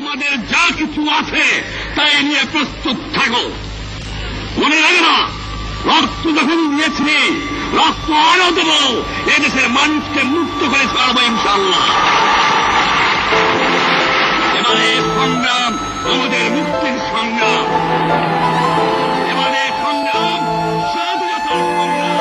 তোমাদের যা কিছু আছে তাই নিয়ে প্রস্তুত থাকো। মনে রাখো না, রক্ত যখন দিয়েছি রক্ত আরো দেব, এদেশের মানুষকে মুক্ত করে ছাড়বো ইনশাআল্লাহ। এবারে সংগ্রাম আমাদের মুক্তির সংগ্রাম, এবারে সংগ্রাম স্বাধীনতার সংগ্রাম।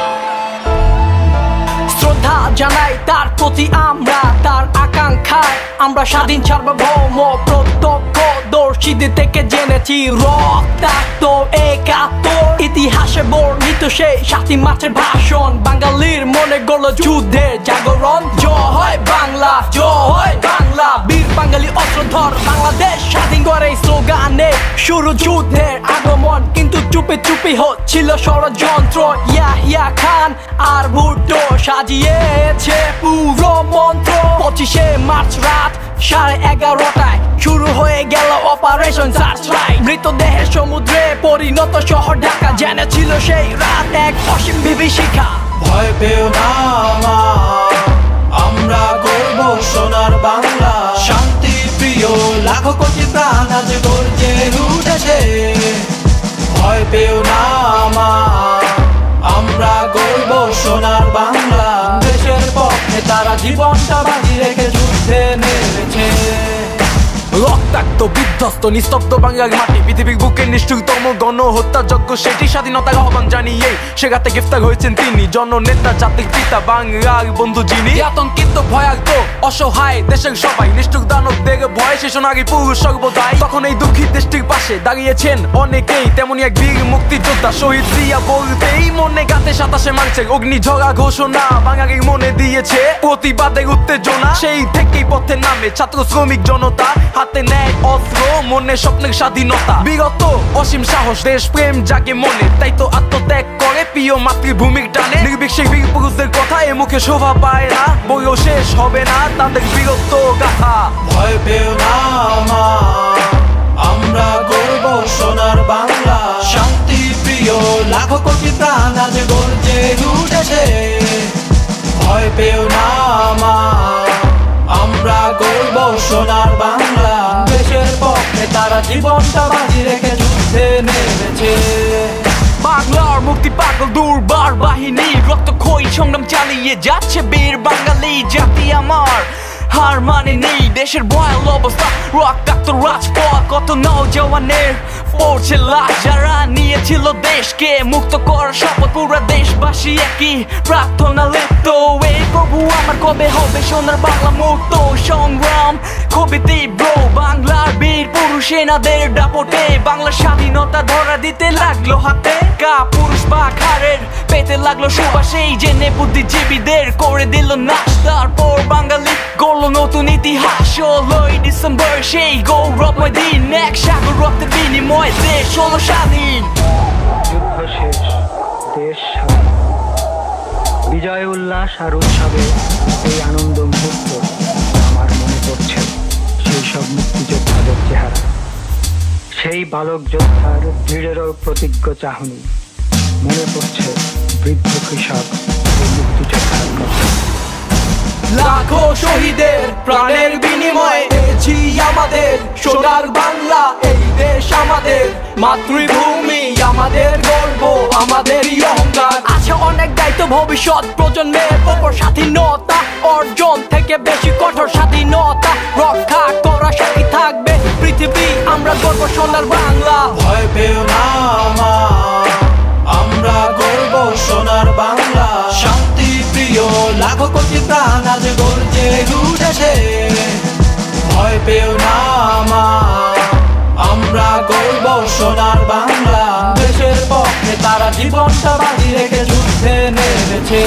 শ্রদ্ধা জানাই তার প্রতি আমরা, তার আকাঙ্ক্ষায় আমরা স্বাধীন সার্বভৌম প্রত্যক্ষদর্শীদের থেকে জেনেছি রক্তাক্ত একাত্তর ইতিহাসে বর্ণিত সেই ৭ই মার্চের ভাষণ। বাঙালির মনে গড়ল যুদ্ধের জাগরণ। জয় বাংলা, জয় বাংলা, বীর বাঙালি অস্ত্রধর বাংলাদেশ স্বাধীন করে স্লোগানে শুরু যুদ্ধের আগমন। কিন্তু চুপে চুপি হচ্ছিল ষড়যন্ত্র, ইয়াহিয়া খান আর ভুট্টো সাজিয়েছে পুরো মন্ত্র। ২৫শে মার্চ রাত 11:30টায় শুরু হয়ে গেল অপারেশন সার্চলাইট। মৃতদেহের সমুদ্রে পরিণত শহর ঢাকা, জেনেছিল সেই রাত এক অসীম বিভীষিকা। ভয় পেও না আমরা গর্ব সোনার বাংলা, শান্তি প্রিয় লাখো কোটি প্রাণ আজ গর্জে উঠেছে। ভয় পেও না আমরা গর্ব সোনার বাংলা, দেশের পক্ষে তারা জীবনটা বাজি রেখে যুদ্ধে নেমেছে। রক্তাক্ত বিধ্বস্ত নিস্তব্ধ বাংলার মাটি, পৃথিবীর বুকের নিষ্ঠুরতম গণহত্যাযজ্ঞ সেটি স্বাধীনতার আহ্বান জানিয়ে সেগাতে গ্রেফতার হয়েছেন তিনি, জননেতা জাতির পিতা বাংলার বন্ধু যিনি। আতঙ্কিত ভয়ার্ত অসহায় দেশের সবাই, নিষ্ঠুর দানবদের ভয়ে শেষ নারী পুরুষ সর্বদাই। তখন এই দুঃখী দেশটির পাশে দাঁড়িয়েছেন অনেকেই, তেমনি এক বীর মুক্তিযোদ্ধা শহীদ জিয়া বলতেই মনে গাতে ২৭শে মার্চের অগ্নিঝরা ঘোষণা বাঙালির মনে দিয়েছে প্রতিবাদের উত্তেজনা। সেই থেকেই পথে নামে ছাত্র শ্রমিক জনতা, হাতে নেয় অস্ত্র, মনে স্বপ্নের স্বাধীনতা। বিগত অসীম সাহস, দেশ প্রেম জাগে মনে, তাই তো আত্মত্যাগ করে প্রিয় মাতৃভূমির টানে। নির্ভীক সেই বীর পুরুষদের কথা এ মুখে শোভা পায় না, বইও শেষ হবে না তাদের বীরত্ব গাথা। ভয় পেও না আমরা গর্ব সোনার বাংলা, শান্তি প্রিয় লাখো কোটি প্রাণ আজ গর্জে উঠেছে। ভয় পেও না আমরা গর্ব সোনার বাংলা, দেশের পক্ষে তারা জীবনটা বাজি রেখে যুদ্ধে নেমেছে। বাংলার মুক্তি পাগল দুর্বার বাহিনী, রক্তক্ষয়ী সংগ্রাম চালিয়ে যাচ্ছে বীর বাঙালি জাতি আমার। হার মানে নেই দেশের ভয়াল অবস্থা, রক্তাক্ত রাজপথ কত নওজওয়ানের পড়ছে লাশ, যারা নিয়েছিল দেশকে মুক্ত করার শপথ। পুরা দেশবাসী একই প্রার্থনা লিপ্ত, এই প্রভু আমার কবে হবে সোনার বাংলা মুক্ত। সংগ্রাম খুবই তীব্র বাংলার বীর পুরুষ সেনাদের দাপটে, বাংলার স্বাধীনতা ধরা দিতে লাগলো হাতে। কা পুরুষ বাঘারের পেতে লাগলো সুবাস, এই জেনে বুদ্ধিজীবীদের করে দিল নাশ। তারপর বাঙালি গড়ল নতুন ইতিহাস, ১৬ই ডিসেম্বর সেই গৌরবময় দিন, এক সাগর রক্তের বিনিময় দেশ হলো স্বাধীন। যুদ্ধ শেষ, দেশ স্বাধীন, বিজয় উল্লাস আর উৎসবে এই আনন্দ মুহূর্ত। আমার মনে পড়ছে সেই সব মুক্তিযোদ্ধাদের চেহারা, সেই বালক যোদ্ধার দৃঢ় প্রতিজ্ঞ চাহনি। মনে পড়ছে বৃদ্ধ কৃষক এই মুক্তিযোদ্ধার কথা। লাখো শহীদের প্রাণের বিনিময়ে পেয়েছি আমাদের সোনার বাংলা, এই দেশ আমাদের মাতৃভূমি, আমাদের গর্ব আমাদেরই অহংকার। আছে অনেক দায়িত্ব ভবিষ্যৎ প্রজন্মের ওপর, স্বাধীনতা অর্জন থেকে বেশি কঠোর স্বাধীনতা রক্ষা করা সাথী থাকবে পৃথিবী, আমরা গর্ব সোনার বাংলা। ভয় পেও না আমরা গর্ব সোনার বাংলা, শান্তি প্রিয় লাখো কোটি প্রাণ আজ গর্জে উঠেছে। ভয় পেও না আমরা গর্ব সোনার বাংলা, দেশের পক্ষে তারা জীবনটা বাজি রেখে যুদ্ধে নেমেছে।